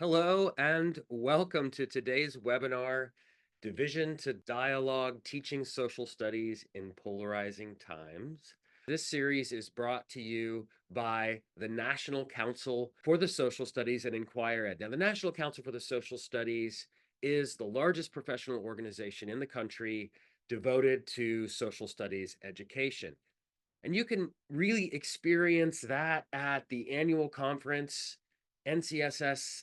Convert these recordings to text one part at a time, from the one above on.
Hello and welcome to today's webinar, Division to Dialogue, Teaching Social Studies in Polarizing Times. This series is brought to you by the National Council for the Social Studies and Inquire Ed. Now, the National Council for the Social Studies is the largest professional organization in the country devoted to social studies education. And you can really experience that at the annual conference, NCSS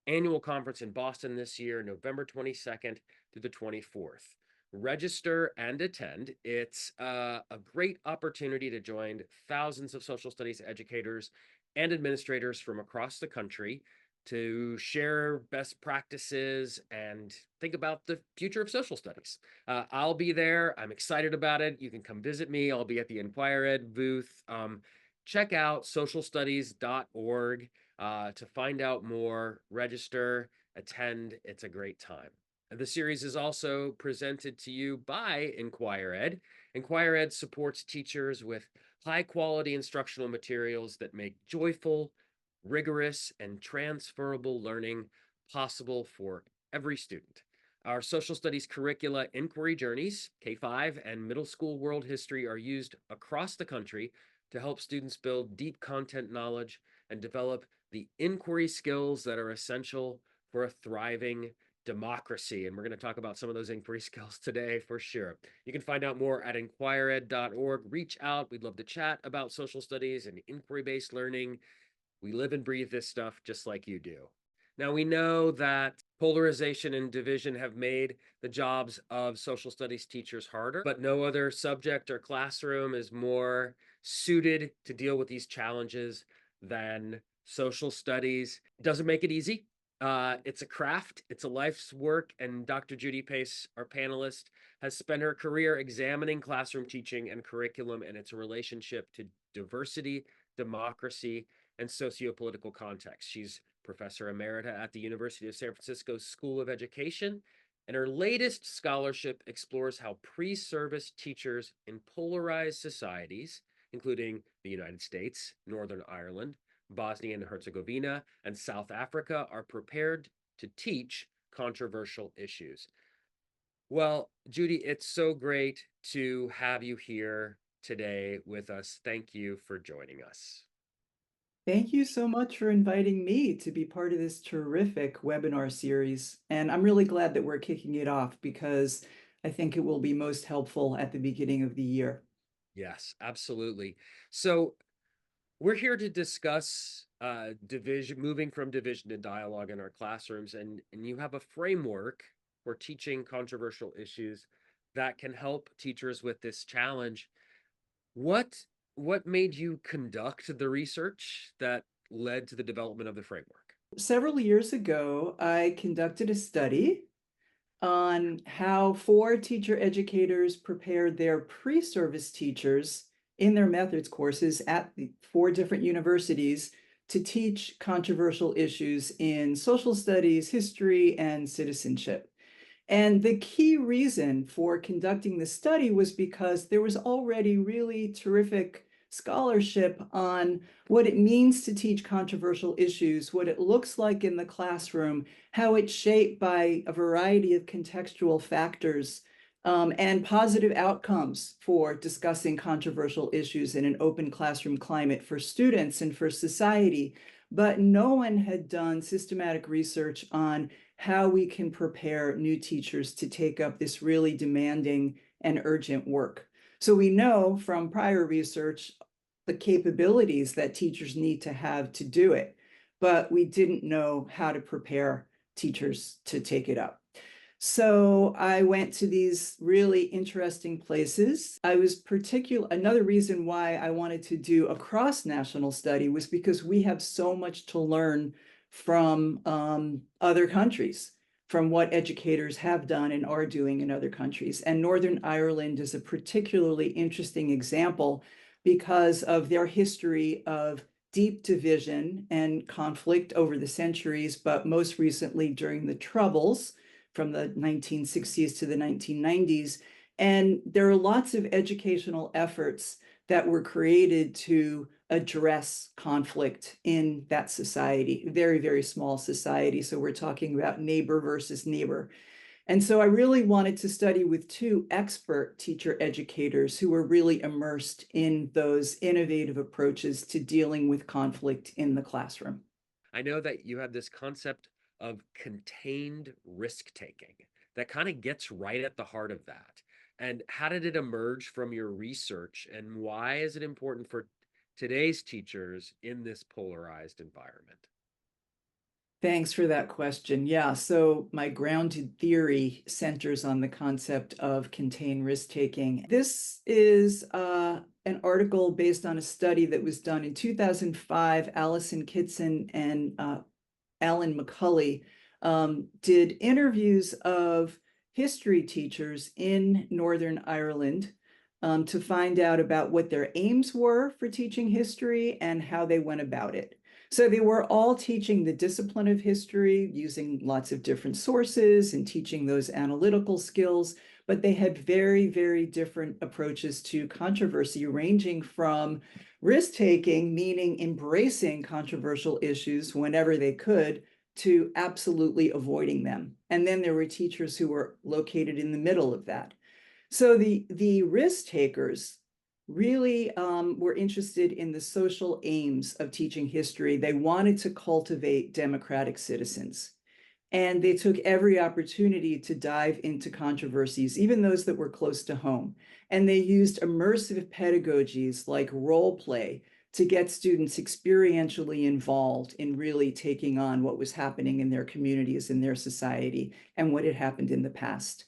annual conference in Boston this year, November 22nd through the 24th. Register and attend. It's a great opportunity to join thousands of social studies educators and administrators from across the country to share best practices and think about the future of social studies. I'll be there. I'm excited about it. You can come visit me. I'll be at the Inquire Ed booth. Check out socialstudies.org to find out more, register, attend. It's a great time. The series is also presented to you by Inquire Ed. Inquire Ed supports teachers with high quality instructional materials that make joyful, rigorous, and transferable learning possible for every student. Our social studies curricula inquiry journeys, K-5 and middle school world history, are used across the country to help students build deep content knowledge and develop the inquiry skills that are essential for a thriving democracy. And we're going to talk about some of those inquiry skills today for sure. You can find out more at inquireed.org. Reach out. We'd love to chat about social studies and inquiry-based learning. We live and breathe this stuff just like you do. Now, we know that polarization and division have made the jobs of social studies teachers harder, but no other subject or classroom is more suited to deal with these challenges than social studies. It doesn't make it easy. It's a craft, it's a life's work, and Dr. Judy Pace, our panelist, has spent her career examining classroom teaching and curriculum and its relationship to diversity, democracy, and socio-political context. She's professor emerita at the University of San Francisco School of Education, and her latest scholarship explores how pre-service teachers in polarized societies, including the United States, Northern Ireland, Bosnia and Herzegovina, and South Africa, are prepared to teach controversial issues. Well, Judy, it's so great to have you here today with us. Thank you for joining us. Thank you so much for inviting me to be part of this terrific webinar series. And I'm really glad that we're kicking it off because I think it will be most helpful at the beginning of the year. Yes, absolutely. So we're here to discuss division, moving from division to dialogue in our classrooms, and you have a framework for teaching controversial issues that can help teachers with this challenge. What made you conduct the research that led to the development of the framework? Several years ago, I conducted a study on how 4 teacher educators prepared their pre-service teachers in their methods courses at the 4 different universities to teach controversial issues in social studies, history, and citizenship. And the key reason for conducting the study was because there was already really terrific scholarship on what it means to teach controversial issues, what it looks like in the classroom, how it's shaped by a variety of contextual factors, and positive outcomes for discussing controversial issues in an open classroom climate for students and for society. But no one had done systematic research on how we can prepare new teachers to take up this really demanding and urgent work. So we know from prior research the capabilities that teachers need to have to do it, but we didn't know how to prepare teachers to take it up. So I went to these really interesting places. Another reason why I wanted to do a cross-national study was because we have so much to learn from other countries, from what educators have done and are doing in other countries. And Northern Ireland is a particularly interesting example because of their history of deep division and conflict over the centuries, but most recently during the Troubles from the 1960s to the 1990s. And there are lots of educational efforts that were created to address conflict in that society, very, very small society. So we're talking about neighbor versus neighbor. And so I really wanted to study with two expert teacher educators who were really immersed in those innovative approaches to dealing with conflict in the classroom. I know that you have this concept of contained risk taking that kind of gets right at the heart of that. And how did it emerge from your research, and why is it important for today's teachers in this polarized environment? Thanks for that question. Yeah, so my grounded theory centers on the concept of contained risk taking. This is an article based on a study that was done in 2005. Allison Kitson and Alan McCulley did interviews of history teachers in Northern Ireland to find out about what their aims were for teaching history and how they went about it. So they were all teaching the discipline of history using lots of different sources and teaching those analytical skills, but they had very, very different approaches to controversy, ranging from risk-taking, meaning embracing controversial issues whenever they could, to absolutely avoiding them. And then there were teachers who were located in the middle of that. So the risk takers really were interested in the social aims of teaching history. They wanted to cultivate democratic citizens. And they took every opportunity to dive into controversies, even those that were close to home. And they used immersive pedagogies like role play to get students experientially involved in really taking on what was happening in their communities, in their society, and what had happened in the past.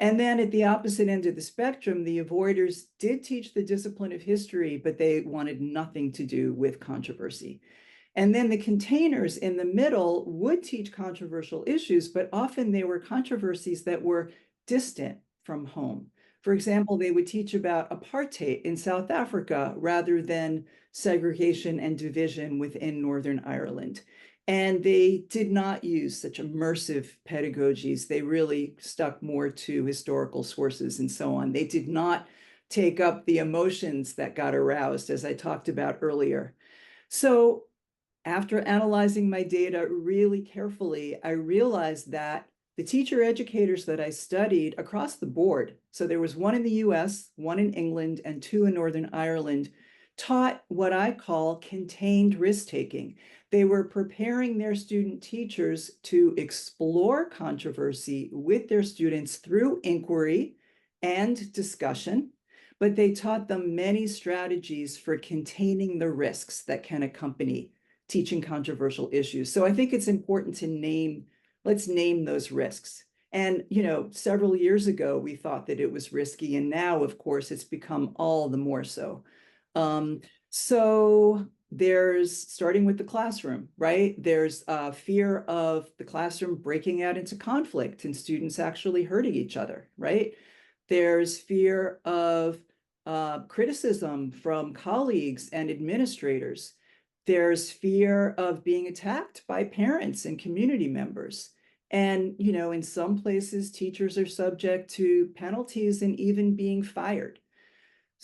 And then at the opposite end of the spectrum, the avoiders did teach the discipline of history, but they wanted nothing to do with controversy. And then the containers in the middle would teach controversial issues, but often they were controversies that were distant from home. For example, they would teach about apartheid in South Africa rather than segregation and division within Northern Ireland. And they did not use such immersive pedagogies. They really stuck more to historical sources and so on. They did not take up the emotions that got aroused, as I talked about earlier. So after analyzing my data really carefully, I realized that the teacher educators that I studied across the board, so there was one in the US, one in England, and two in Northern Ireland, taught what I call contained risk-taking. They were preparing their student teachers to explore controversy with their students through inquiry and discussion, but they taught them many strategies for containing the risks that can accompany teaching controversial issues. So I think it's important to let's name those risks. And, several years ago, we thought that it was risky. And now, of course, it's become all the more so. So there's, starting with the classroom, right? There's fear of the classroom breaking out into conflict and students actually hurting each other, right? There's fear of criticism from colleagues and administrators. There's fear of being attacked by parents and community members. And, in some places, teachers are subject to penalties and even being fired.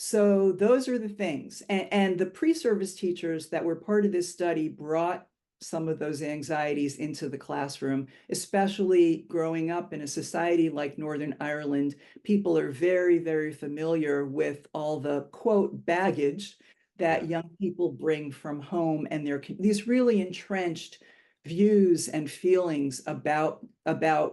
So those are the things. And the pre-service teachers that were part of this study brought some of those anxieties into the classroom, especially growing up in a society like Northern Ireland. People are very, very familiar with all the, quote, baggage that young people bring from home and these really entrenched views and feelings about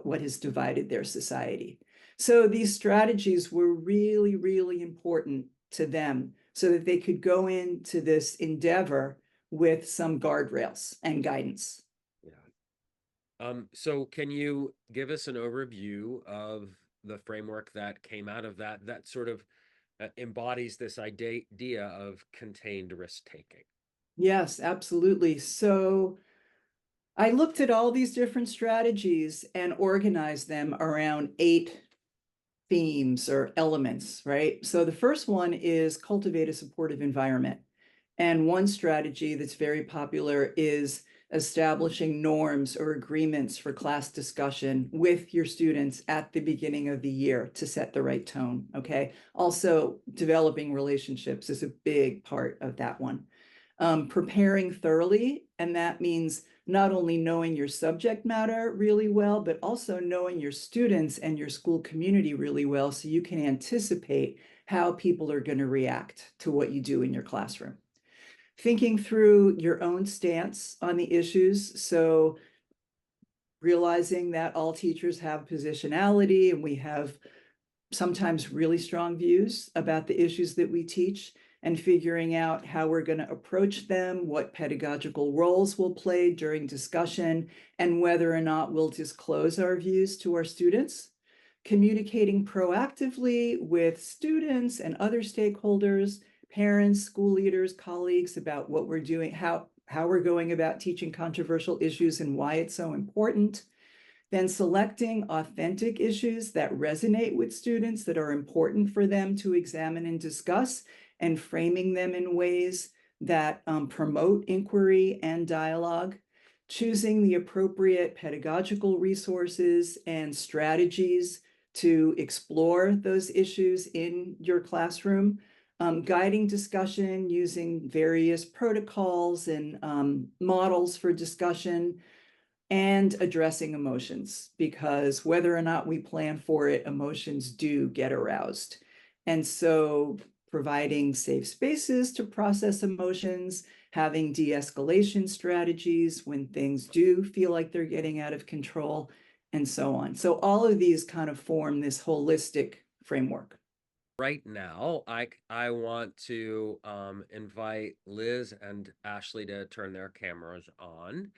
what has divided their society. So these strategies were really, really important to them so that they could go into this endeavor with some guardrails and guidance. Yeah. So can you give us an overview of the framework that came out of that sort of embodies this idea of contained risk taking? Yes, absolutely. So I looked at all these different strategies and organized them around 8 themes or elements, right? So the first one is cultivate a supportive environment. And one strategy that's very popular is establishing norms or agreements for class discussion with your students at the beginning of the year to set the right tone, okay? Also, developing relationships is a big part of that one. preparing thoroughly, and that means not only knowing your subject matter really well, but also knowing your students and your school community really well, so you can anticipate how people are going to react to what you do in your classroom. Thinking through your own stance on the issues, so realizing that all teachers have positionality and we have sometimes really strong views about the issues that we teach, and figuring out how we're going to approach them, what pedagogical roles we'll play during discussion, and whether or not we'll disclose our views to our students. Communicating proactively with students and other stakeholders, parents, school leaders, colleagues, about what we're doing, how we're going about teaching controversial issues and why it's so important. Then selecting authentic issues that resonate with students, that are important for them to examine and discuss, and framing them in ways that promote inquiry and dialogue. Choosing the appropriate pedagogical resources and strategies to explore those issues in your classroom. Guiding discussion using various protocols and models for discussion. And addressing emotions, because whether or not we plan for it, emotions do get aroused. And so providing safe spaces to process emotions, having de-escalation strategies when things do feel like they're getting out of control, and so on. So all of these kind of form this holistic framework. Right now, I want to invite Liz and Ashley to turn their cameras on.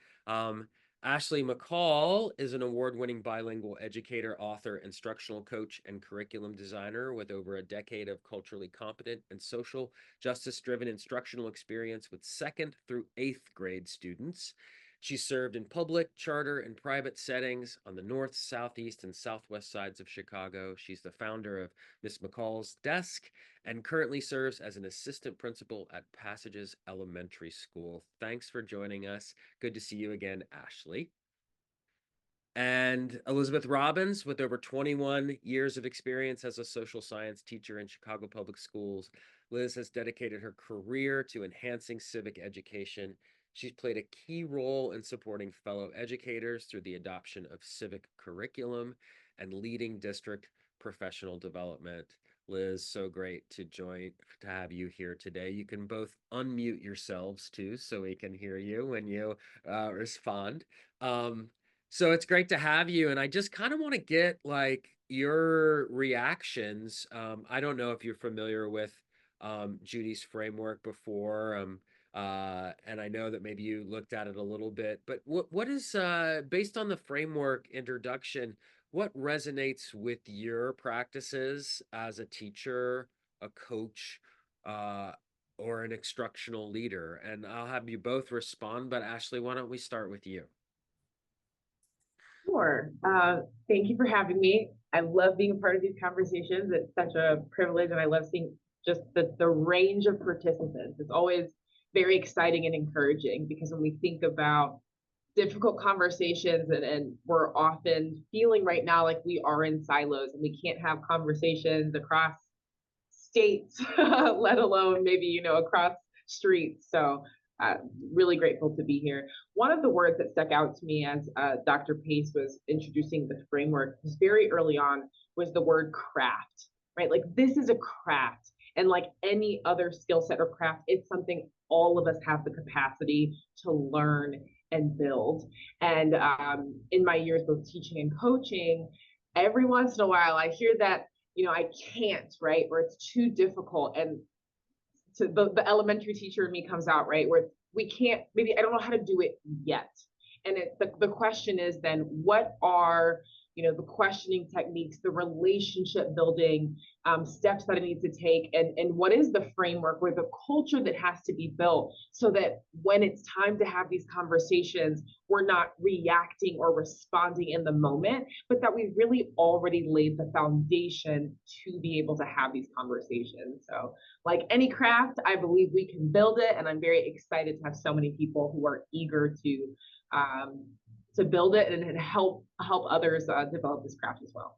Ashley McCall is an award-winning bilingual educator, author, instructional coach, and curriculum designer with over a decade of culturally competent and social justice-driven instructional experience with 2nd through 8th grade students. She served in public, charter, and private settings on the north, southeast, and southwest sides of Chicago. She's the founder of Miss McCall's Desk and currently serves as an assistant principal at Passages Elementary School. Thanks for joining us. Good to see you again, Ashley. And Elizabeth Robbins, with over 21 years of experience as a social science teacher in Chicago Public Schools. Liz has dedicated her career to enhancing civic education. She's played a key role in supporting fellow educators through the adoption of civic curriculum and leading district professional development. Liz, so great to have you here today. You can both unmute yourselves too, so we can hear you when you respond. So it's great to have you, and I just kind of want to get like your reactions. I don't know if you're familiar with Judy's framework before, and I know that maybe you looked at it a little bit, but what is based on the framework introduction, what resonates with your practices as a teacher, a coach, or an instructional leader? And I'll have you both respond, but Ashley, why don't we start with you? Sure. Thank you for having me. I love being a part of these conversations. It's such a privilege, and I love seeing just the range of participants. It's always very exciting and encouraging, because when we think about difficult conversations, and we're often feeling right now like we are in silos and we can't have conversations across states, let alone maybe, across streets. So really grateful to be here. One of the words that stuck out to me as Dr. Pace was introducing the framework was very early on was the word craft, right? Like, this is a craft. And like any other skill set or craft, it's something all of us have the capacity to learn and build. And in my years both teaching and coaching, every once in a while I hear that, I can't, right? Or it's too difficult. And so the elementary teacher in me comes out, right? Where we can't, maybe I don't know how to do it yet. And the question is then, what are, the questioning techniques, the relationship building steps that I need to take, and what is the framework or the culture that has to be built so that when it's time to have these conversations, we're not reacting or responding in the moment, but that we've really already laid the foundation to be able to have these conversations. So like any craft, I believe we can build it, and I'm very excited to have so many people who are eager to build it and help others develop this craft as well.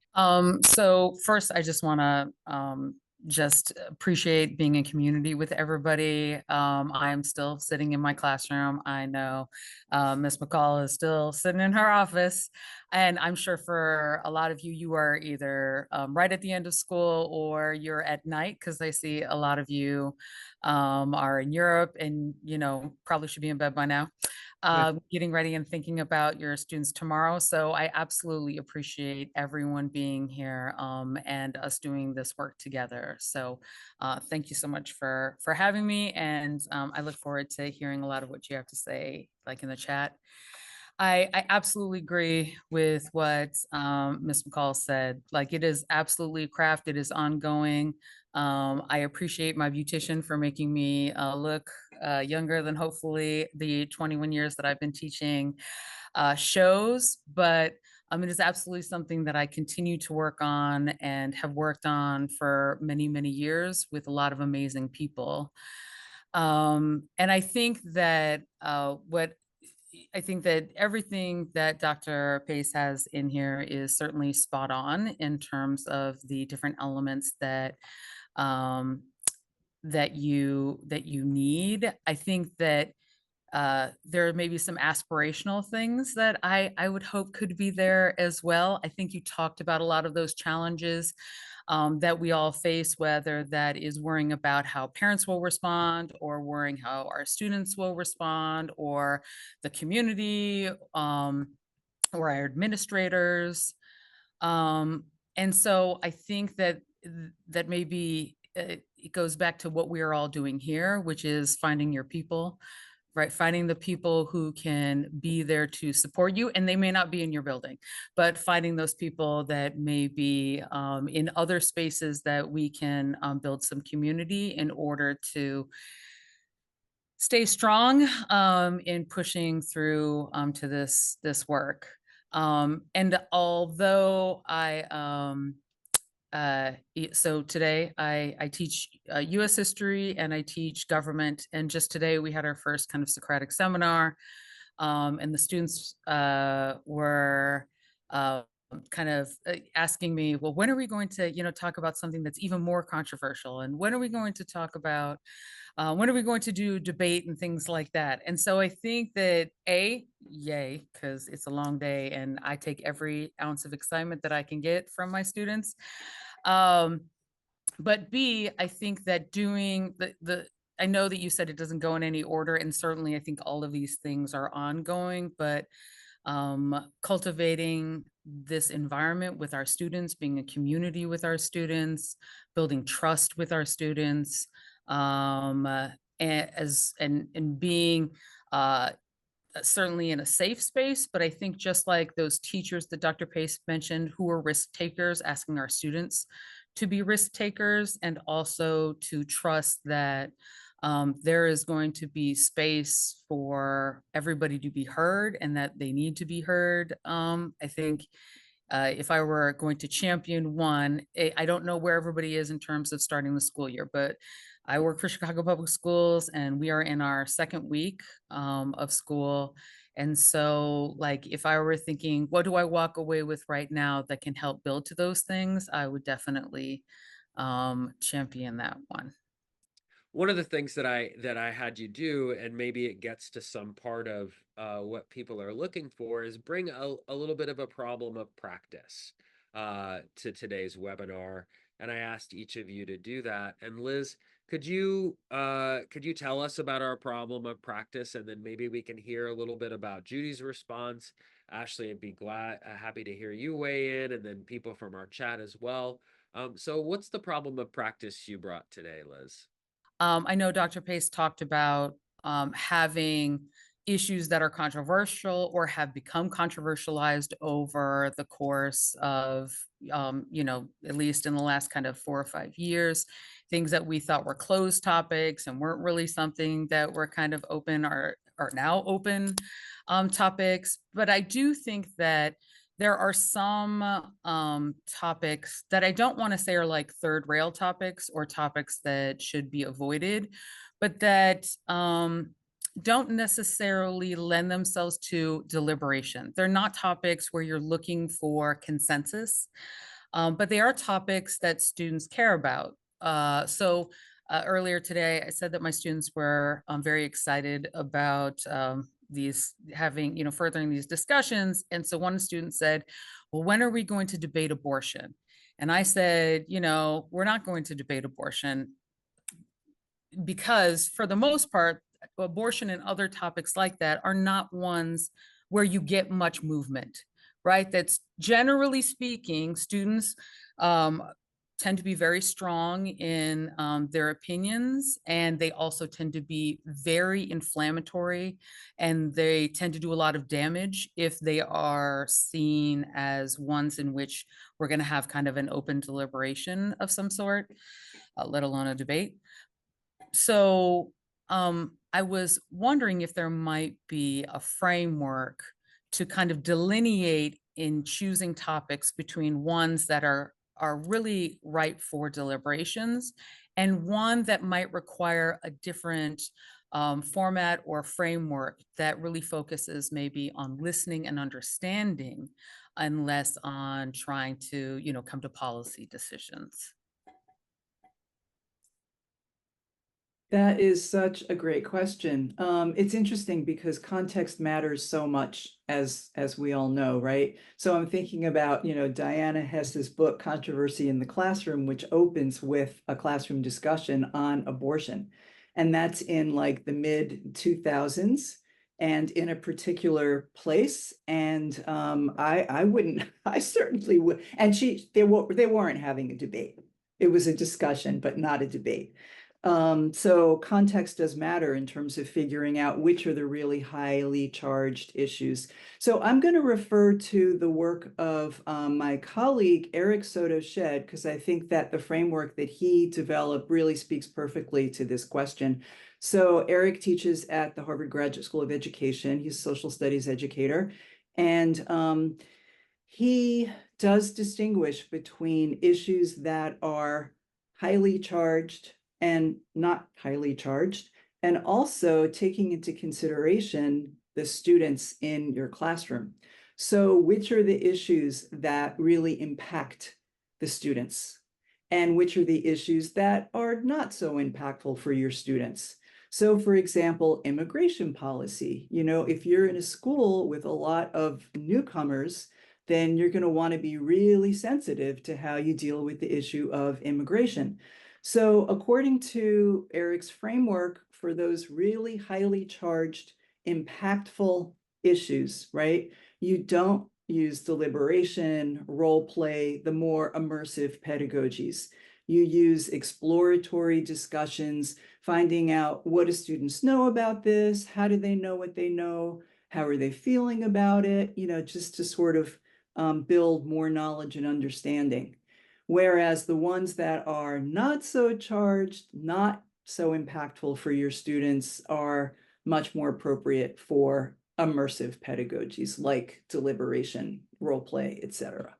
So first, I just want to just appreciate being in community with everybody. I'm still sitting in my classroom. I know Miss McCall is still sitting in her office. And I'm sure for a lot of you, you are either right at the end of school or you're at night, because I see a lot of you are in Europe and, probably should be in bed by now. Getting ready and thinking about your students tomorrow. So I absolutely appreciate everyone being here and us doing this work together. So thank you so much for having me. And I look forward to hearing a lot of what you have to say, like in the chat. I absolutely agree with what Ms. McCall said. Like, it is absolutely craft, it is ongoing. I appreciate my beautician for making me look younger than hopefully the 21 years that I've been teaching shows, but it is absolutely something that I continue to work on and have worked on for many, many years with a lot of amazing people. And I think that I think that everything that Dr. Pace has in here is certainly spot on in terms of the different elements that that you need. I think that there may be some aspirational things that I would hope could be there as well. I think you talked about a lot of those challenges that we all face, whether that is worrying about how parents will respond or worrying how our students will respond or the community or our administrators. And so I think that that maybe it goes back to what we are all doing here, which is finding your people, right? Finding the people who can be there to support you, and they may not be in your building, but finding those people that may be in other spaces that we can build some community in order to stay strong in pushing through to this work. And although so today I teach US history and I teach government, and just today we had our first kind of Socratic seminar, and the students were kind of asking me, well, when are we going to talk about something that's even more controversial, and when are we going to talk about when are we going to do debate and things like that? And so I think that yay, because it's a long day and I take every ounce of excitement that I can get from my students. But B, I think that doing I know that you said it doesn't go in any order, and certainly I think all of these things are ongoing, but cultivating this environment with our students, being a community with our students, building trust with our students, and being certainly in a safe space. But I think just like those teachers that Dr. Pace mentioned who are risk takers, asking our students to be risk takers and also to trust that there is going to be space for everybody to be heard and that they need to be heard. I think if I were going to champion one, I don't know where everybody is in terms of starting the school year, but I work for Chicago Public Schools and we are in our second week of school. And so like, if I were thinking, what do I walk away with right now that can help build to those things? I would definitely champion that one. One of the things that I had you do, and maybe it gets to some part of what people are looking for, is bring a little bit of a problem of practice to today's webinar. And I asked each of you to do that. And Liz, could you tell us about our problem of practice, and then maybe we can hear a little bit about Judy's response. Ashley, I'd be happy to hear you weigh in, and then people from our chat as well. So what's the problem of practice you brought today, Liz? I know Dr. Pace talked about having issues that are controversial or have become controversialized over the course of, at least in the last kind of 4 or 5 years, things that we thought were closed topics and weren't really something that were kind of open or are now open topics. But I do think that there are some topics that I don't want to say are like third rail topics or topics that should be avoided, but that don't necessarily lend themselves to deliberation. They're not topics where you're looking for consensus, but they are topics that students care about. Earlier today, I said that my students were very excited about these furthering these discussions. And so one student said, well, when are we going to debate abortion? And I said, we're not going to debate abortion because for the most part, abortion and other topics like that are not ones where you get much movement, right? That's generally speaking, students tend to be very strong in their opinions, and they also tend to be very inflammatory, and they tend to do a lot of damage if they are seen as ones in which we're going to have kind of an open deliberation of some sort, let alone a debate. So I was wondering if there might be a framework to kind of delineate in choosing topics between ones that are really ripe for deliberations and one that might require a different format or framework that really focuses maybe on listening and understanding and less on trying to, come to policy decisions. That is such a great question. It's interesting because context matters so much, as we all know, right? So I'm thinking about, Diana Hess's book, Controversy in the Classroom, which opens with a classroom discussion on abortion. And that's in like the mid 2000s and in a particular place. And I certainly would. And they weren't having a debate. It was a discussion, but not a debate. So context does matter in terms of figuring out which are the really highly charged issues. So I'm going to refer to the work of my colleague, Eric Soto-Shed, because I think that the framework that he developed really speaks perfectly to this question. So Eric teaches at the Harvard Graduate School of Education. He's a social studies educator. And he does distinguish between issues that are highly charged and not highly charged, and also taking into consideration the students in your classroom. So which are the issues that really impact the students? And which are the issues that are not so impactful for your students? So for example, immigration policy. If you're in a school with a lot of newcomers, then you're going to want to be really sensitive to how you deal with the issue of immigration. So according to Eric's framework, for those really highly charged, impactful issues, right, you don't use deliberation, role play, the more immersive pedagogies. You use exploratory discussions, finding out what do students know about this, how do they know what they know, how are they feeling about it, just to sort of build more knowledge and understanding. Whereas the ones that are not so charged, not so impactful for your students are much more appropriate for immersive pedagogies like deliberation, role play, etc.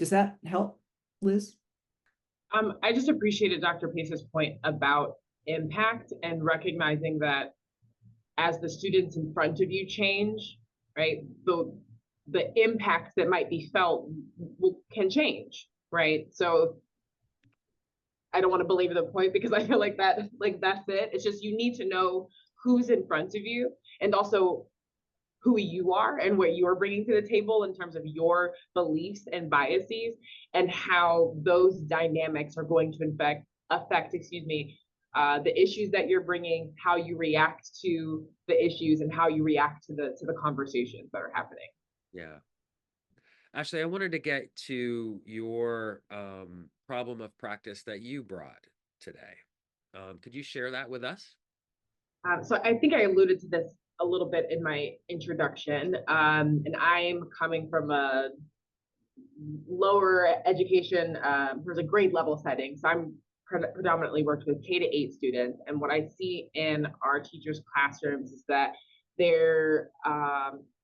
Does that help, Liz? I just appreciated Dr. Pace's point about impact and recognizing that as the students in front of you change, right, the impact that might be felt can change. Right. So I don't want to belabor the point because I feel like that's it. It's just you need to know who's in front of you and also who you are and what you're bringing to the table in terms of your beliefs and biases and how those dynamics are going to affect the issues that you're bringing, how you react to the issues and how you react to the conversations that are happening. Yeah. Actually, I wanted to get to your problem of practice that you brought today. Could you share that with us? So I think I alluded to this a little bit in my introduction, and I'm coming from a lower education, there's a grade level setting. So I'm predominantly worked with K-8 students, and what I see in our teachers' classrooms is that there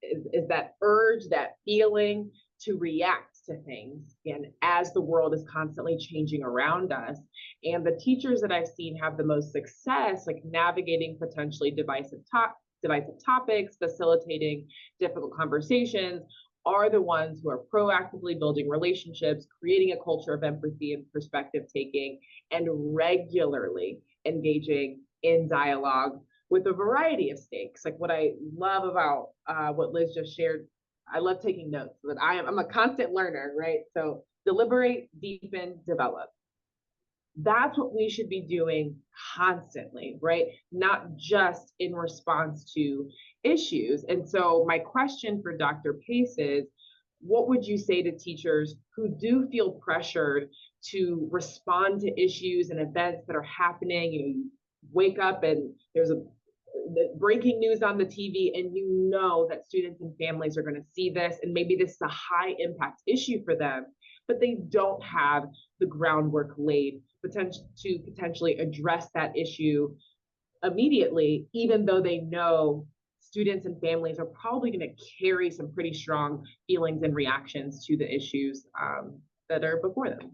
is that urge, that feeling to react to things, and as the world is constantly changing around us. And the teachers that I've seen have the most success, like navigating potentially divisive topics, facilitating difficult conversations, are the ones who are proactively building relationships, creating a culture of empathy and perspective taking, and regularly engaging in dialogue with a variety of stakes. Like what I love about what Liz just shared, I love taking notes. But I'm a constant learner, right? So deliberate, deepen, develop. That's what we should be doing constantly, right? Not just in response to issues. And so my question for Dr. Pace is, what would you say to teachers who do feel pressured to respond to issues and events that are happening? You wake up and there's a breaking news on the TV, and you know that students and families are going to see this, and maybe this is a high impact issue for them, but they don't have the groundwork laid to potentially address that issue immediately, even though they know students and families are probably going to carry some pretty strong feelings and reactions to the issues that are before them.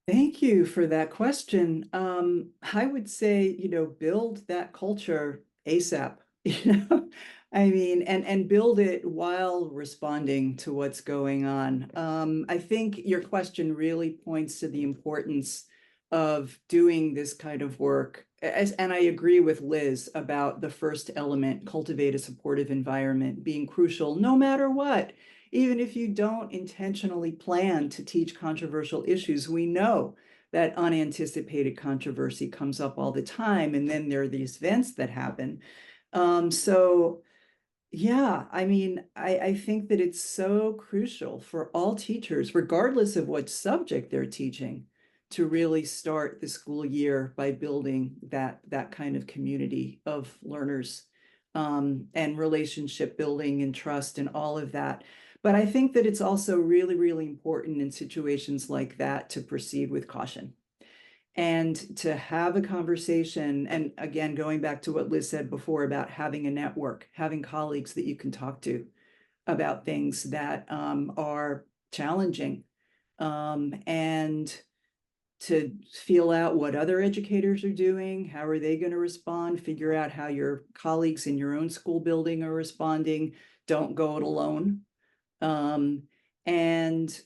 Thank you for that question. I would say, build that culture ASAP, I mean, and build it while responding to what's going on. I think your question really points to the importance of doing this kind of work. And I agree with Liz about the first element, cultivate a supportive environment, being crucial no matter what. Even if you don't intentionally plan to teach controversial issues, we know that unanticipated controversy comes up all the time. And then there are these events that happen. So yeah, I mean, I think that it's so crucial for all teachers, regardless of what subject they're teaching, to really start the school year by building that kind of community of learners, and relationship building and trust and all of that. But I think that it's also really, really important in situations like that to proceed with caution and to have a conversation. And again, going back to what Liz said before about having a network, having colleagues that you can talk to about things that are challenging, and to feel out what other educators are doing, how are they going to respond, figure out how your colleagues in your own school building are responding. Don't go it alone. And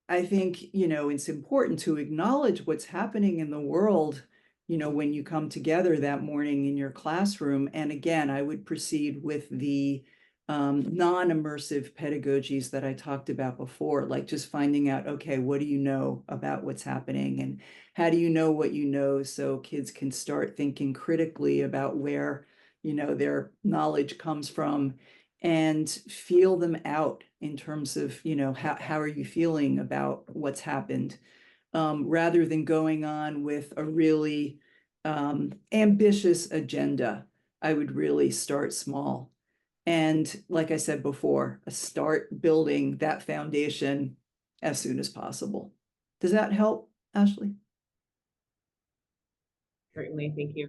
I think, it's important to acknowledge what's happening in the world, when you come together that morning in your classroom. And again, I would proceed with the non-immersive pedagogies that I talked about before, like just finding out, okay, what do you know about what's happening? And how do you know what you know, so kids can start thinking critically about where, their knowledge comes from, and feel them out in terms of, how are you feeling about what's happened, rather than going on with a really ambitious agenda. I would really start small. And like I said before, start building that foundation as soon as possible. Does that help, Ashley? Certainly, thank you.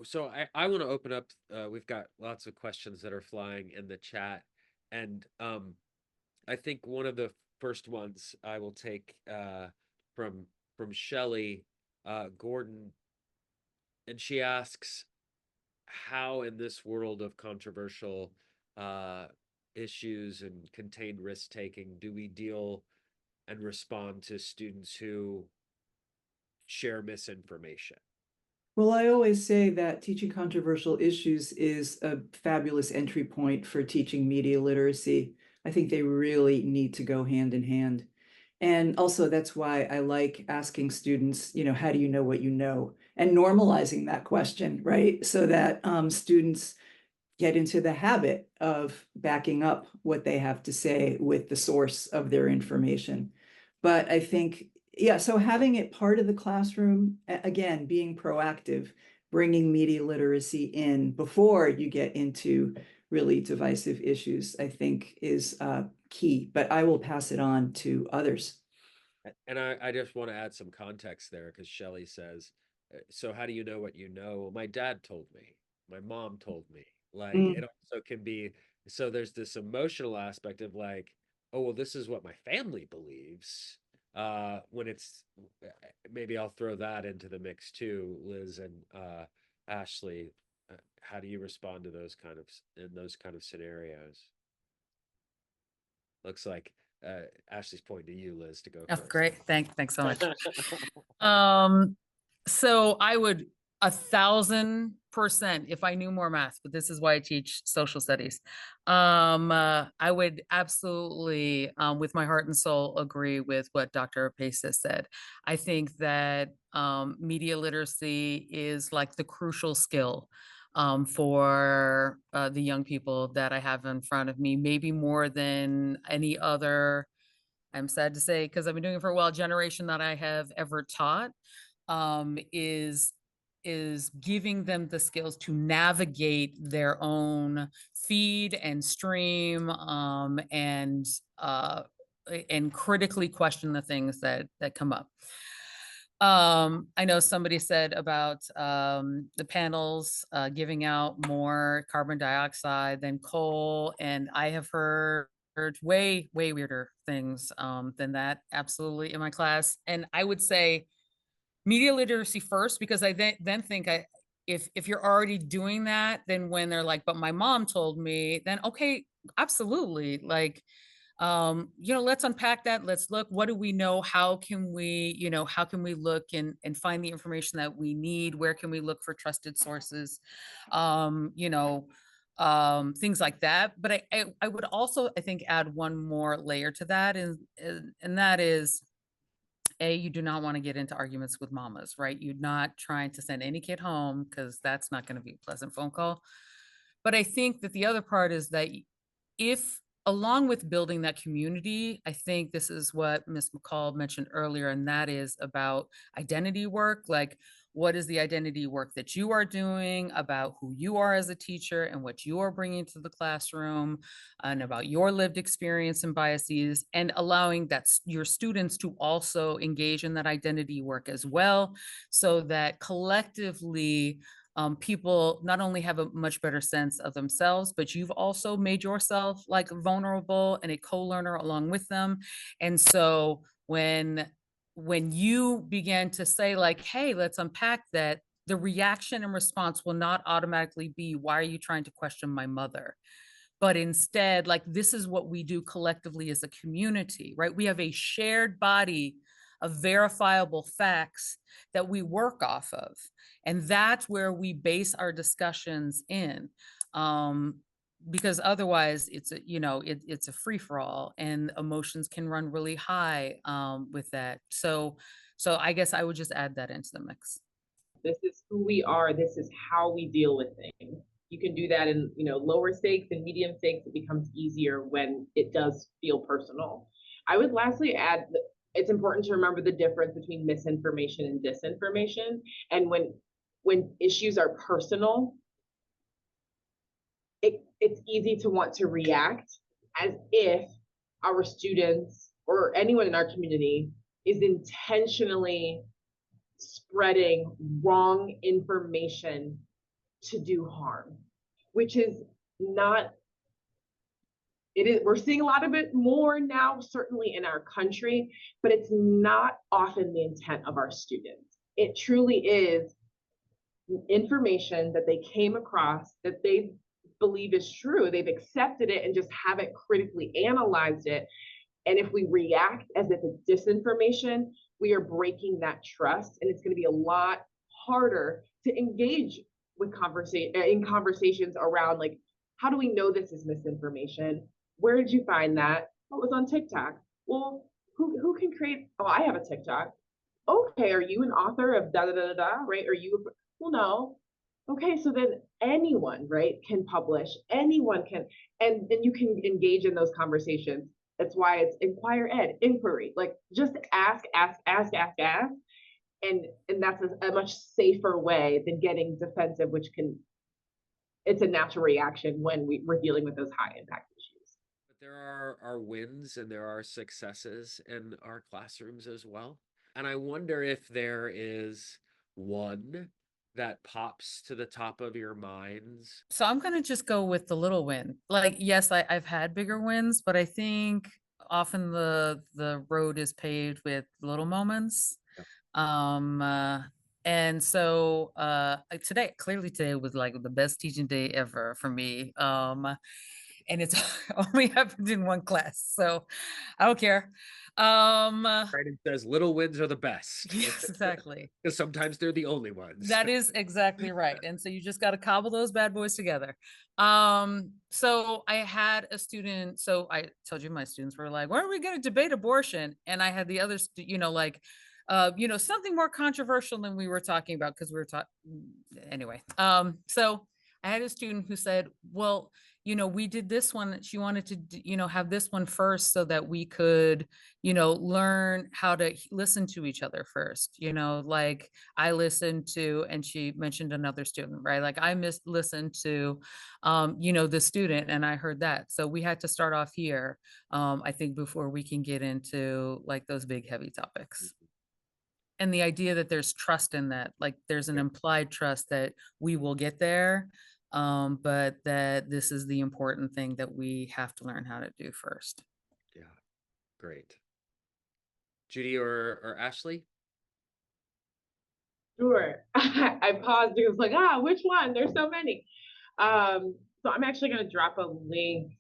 So I want to open up, we've got lots of questions that are flying in the chat. And I think one of the first ones I will take from Shelley Gordon, and she asks, how in this world of controversial issues and contained risk taking do we deal and respond to students who share misinformation? Well, I always say that teaching controversial issues is a fabulous entry point for teaching media literacy. I think they really need to go hand in hand. And also, that's why I like asking students, how do you know what you know? And normalizing that question, right? So that students get into the habit of backing up what they have to say with the source of their information. But I think, yeah, so having it part of the classroom, again, being proactive, bringing media literacy in before you get into really divisive issues, I think is key. But I will pass it on to others. And I just want to add some context there, because Shelley says, so how do you know what you know? Well, my dad told me, my mom told me. Like, it also can be, so there's this emotional aspect of like, oh, well, this is what my family believes. When it's, maybe I'll throw that into the mix too, Liz and Ashley, how do you respond to those kind of scenarios? Looks like Ashley's pointing to you, Liz, to go Oh, first. great. Thanks so much. So I would 1,000%, if I knew more math, but this is why I teach social studies. I would absolutely, with my heart and soul, agree with what Dr. Pace has said. I think that media literacy is like the crucial skill for the young people that I have in front of me, maybe more than any other, I'm sad to say, because I've been doing it for a while, generation that I have ever taught, um, is is giving them the skills to navigate their own feed and stream, and critically question the things that come up. I know somebody said about the panels giving out more carbon dioxide than coal, and I have heard way weirder things than that, absolutely, in my class. And I would say media literacy first, because I then think if you're already doing that, then when they're like, but my mom told me, then okay, absolutely, like, let's unpack that. Let's look, what do we know? How can we, how can we look and find the information that we need? Where can we look for trusted sources? um you know Things like that. But I would also, I think, add one more layer to that, and that is, you do not want to get into arguments with mamas, right? You're not trying to send any kid home, because that's not going to be a pleasant phone call. But I think that the other part is that, if along with building that community, I think this is what Ms. McCall mentioned earlier, and that is about identity work. Like, what is the identity work that you are doing about who you are as a teacher and what you are bringing to the classroom, and about your lived experience and biases, and allowing your students to also engage in that identity work as well, so that collectively, people not only have a much better sense of themselves, but you've also made yourself like vulnerable and a co-learner along with them. And so when you begin to say like, hey, let's unpack that, the reaction and response will not automatically be, why are you trying to question my mother? But instead, like, this is what we do collectively as a community, right? We have a shared body of verifiable facts that we work off of, and that's where we base our discussions in. Because otherwise it's a free-for-all, and emotions can run really high with that. So I guess I would just add that into the mix. This is who we are. This is how we deal with things. You can do that in, lower stakes and medium stakes. It becomes easier when it does feel personal. I would lastly add that it's important to remember the difference between misinformation and disinformation. And when issues are personal, it's easy to want to react as if our students or anyone in our community is intentionally spreading wrong information to do harm, which is not, it is, we're seeing a lot of it more now, certainly in our country, but it's not often the intent of our students. It truly is information that they came across that they believe is true. They've accepted it and just haven't critically analyzed it. And if we react as if it's disinformation, we are breaking that trust, and it's going to be a lot harder to engage with conversations around, like, how do we know this is misinformation? Where did you find that? What was on TikTok? Well, who can create? Oh, I have a TikTok. Okay, are you an author of da da da da? Right? Are you? Well, no. Okay, so then anyone, right, can publish. Anyone can, and then you can engage in those conversations. That's why it's inquire ed, inquiry. Like, just ask, and that's a much safer way than getting defensive, which it's a natural reaction when we're dealing with those high impact issues. But there are wins and there are successes in our classrooms as well. And I wonder if there is one that pops to the top of your minds. So I'm gonna just go with the little win. Like, yes, I've had bigger wins, but I think often the road is paved with little moments. Yeah. And so today was like the best teaching day ever for me. And it's only happened in one class, so I don't care. Right, it says little wins are the best. Yes, exactly. Because sometimes they're the only ones. That is exactly right. And so you just got to cobble those bad boys together. So I had a student, so I told you my students were like, when are we going to debate abortion? And I had the others, like, something more controversial than we were talking about, because we were talking anyway. So I had a student who said, well, we did this one. She wanted to, have this one first so that we could, learn how to listen to each other first, like I listened to, and she mentioned another student, right? Like I listened to, the student, and I heard that. So we had to start off here, I think, before we can get into like those big, heavy topics. And the idea that there's trust in that, like there's an implied trust that we will get there, but that this is the important thing that we have to learn how to do first. Yeah, great. Judy or Ashley? Sure. I paused because like, which one? There's so many. So I'm actually going to drop a link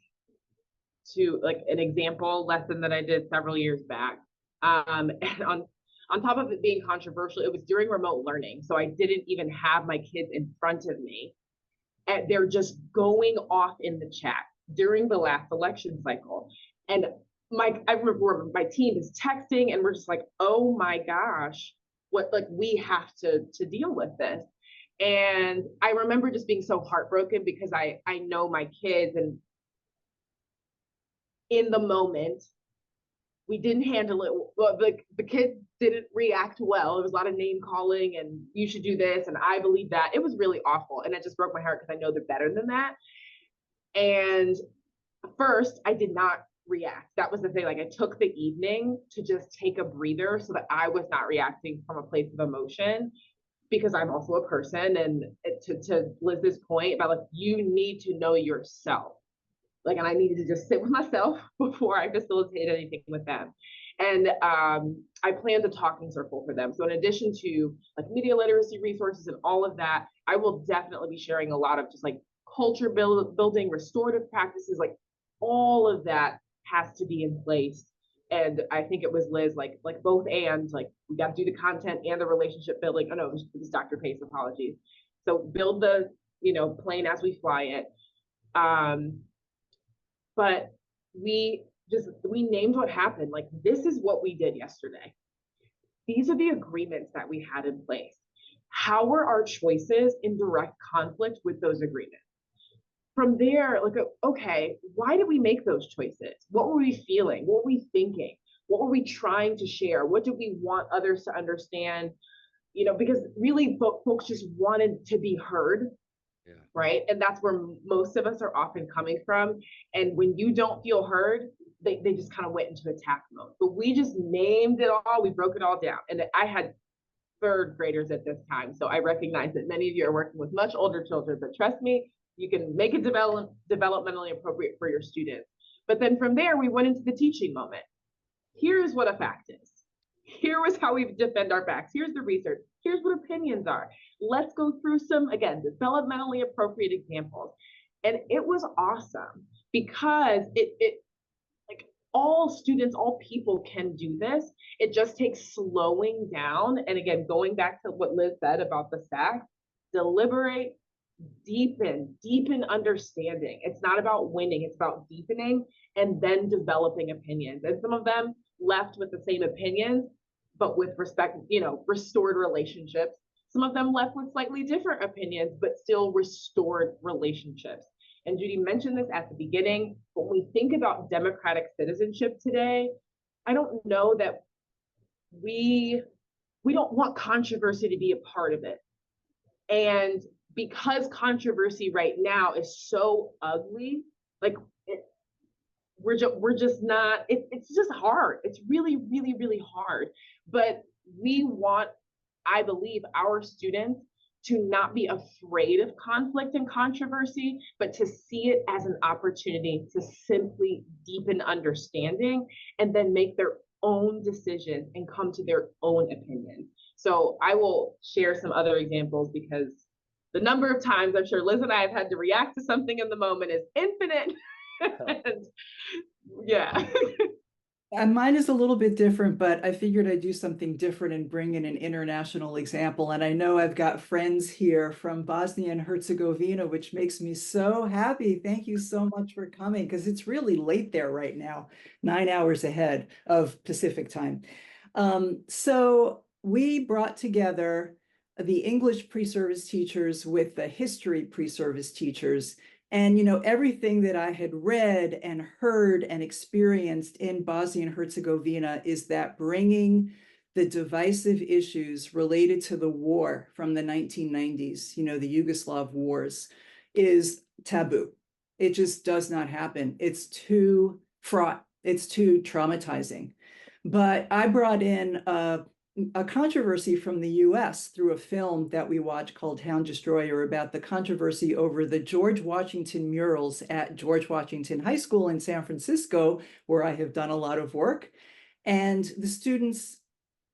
to like an example lesson that I did several years back. And on top of it being controversial, it was during remote learning. So I didn't even have my kids in front of me. And they're just going off in the chat during the last election cycle. And I remember my team is texting and we're just like, oh my gosh, we have to deal with this. And I remember just being so heartbroken because I know my kids, and in the moment, we didn't handle it well. The kids didn't react well. There was a lot of name calling and you should do this, and I believe that. It was really awful, and it just broke my heart because I know they're better than that. And first, I did not react. That was the thing. Like I took the evening to just take a breather so that I was not reacting from a place of emotion, because I'm also a person. And to Liz's point about like, you need to know yourself. Like, and I needed to just sit with myself before I facilitate anything with them. And I planned a talking circle for them. So in addition to like media literacy resources and all of that, I will definitely be sharing a lot of just like culture building, restorative practices, like all of that has to be in place. And I think it was Liz, like both, and like we got to do the content and the relationship building. Oh no, it was Dr. Pace, apologies. So build the, plane as we fly it. But we named what happened. Like, this is what we did yesterday. These are the agreements that we had in place. How were our choices in direct conflict with those agreements? From there, like, okay, why did we make those choices? What were we feeling? What were we thinking? What were we trying to share? What did we want others to understand? Because really folks just wanted to be heard. Yeah. Right. And that's where most of us are often coming from. And when you don't feel heard, they just kind of went into attack mode. But we just named it all. We broke it all down. And I had third graders at this time. So I recognize that many of you are working with much older children, but trust me, you can make it developmentally appropriate for your students. But then from there, we went into the teaching moment. Here's what a fact is. Here was how we defend our facts. Here's the research. Here's what opinions are. Let's go through some, again, developmentally appropriate examples. And it was awesome because it like all students, all people can do this. It just takes slowing down. And again, going back to what Liz said about the facts, deliberate, deepen understanding. It's not about winning, it's about deepening and then developing opinions. And some of them left with the same opinions, but with respect, restored relationships. Some of them left with slightly different opinions, but still restored relationships. And Judy mentioned this at the beginning. When we think about democratic citizenship today, I don't know that we don't want controversy to be a part of it. And because controversy right now is so ugly, like we're just not, it's just hard. It's really, really, really hard. But we want, I believe, our students to not be afraid of conflict and controversy, but to see it as an opportunity to simply deepen understanding and then make their own decisions and come to their own opinions. So I will share some other examples because the number of times I'm sure Liz and I have had to react to something in the moment is infinite. And yeah. And mine is a little bit different, but I figured I'd do something different and bring in an international example. And I know I've got friends here from Bosnia and Herzegovina, which makes me so happy. Thank you so much for coming, because it's really late there right now, 9 hours ahead of Pacific time. So we brought together the English pre-service teachers with the history pre-service teachers. And, everything that I had read and heard and experienced in Bosnia and Herzegovina is that bringing the divisive issues related to the war from the 1990s, the Yugoslav wars, is taboo. It just does not happen. It's too fraught. It's too traumatizing. But I brought in a controversy from the US through a film that we watched called Hound Destroyer about the controversy over the George Washington murals at George Washington High School in San Francisco, where I have done a lot of work. And the students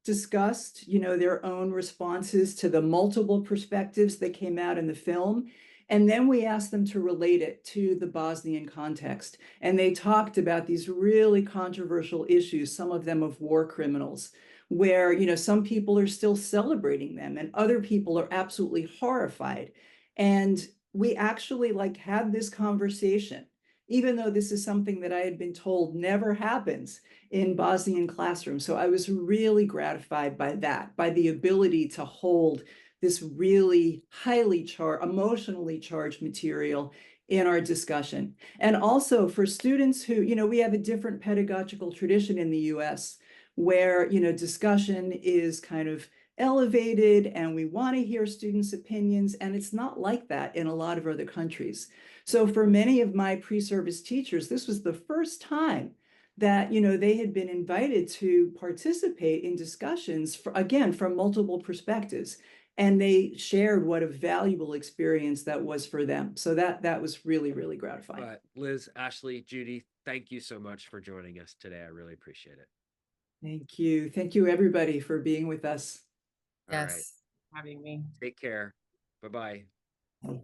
discussed, their own responses to the multiple perspectives that came out in the film. And then we asked them to relate it to the Bosnian context. And they talked about these really controversial issues, some of them of war criminals, where, some people are still celebrating them and other people are absolutely horrified. And we actually had this conversation, even though this is something that I had been told never happens in Bosnian classrooms. So I was really gratified by that, by the ability to hold this really highly emotionally charged material in our discussion. And also for students who, we have a different pedagogical tradition in the US where, discussion is kind of elevated and we want to hear students' opinions. And it's not like that in a lot of other countries. So for many of my pre-service teachers, this was the first time that, they had been invited to participate in discussions, again, from multiple perspectives. And they shared what a valuable experience that was for them. So that was really, really gratifying. But Liz, Ashley, Judy, thank you so much for joining us today. I really appreciate it. Thank you. Thank you, everybody, for being with us. All right. Yes. Having me. Take care. Bye-bye. Bye.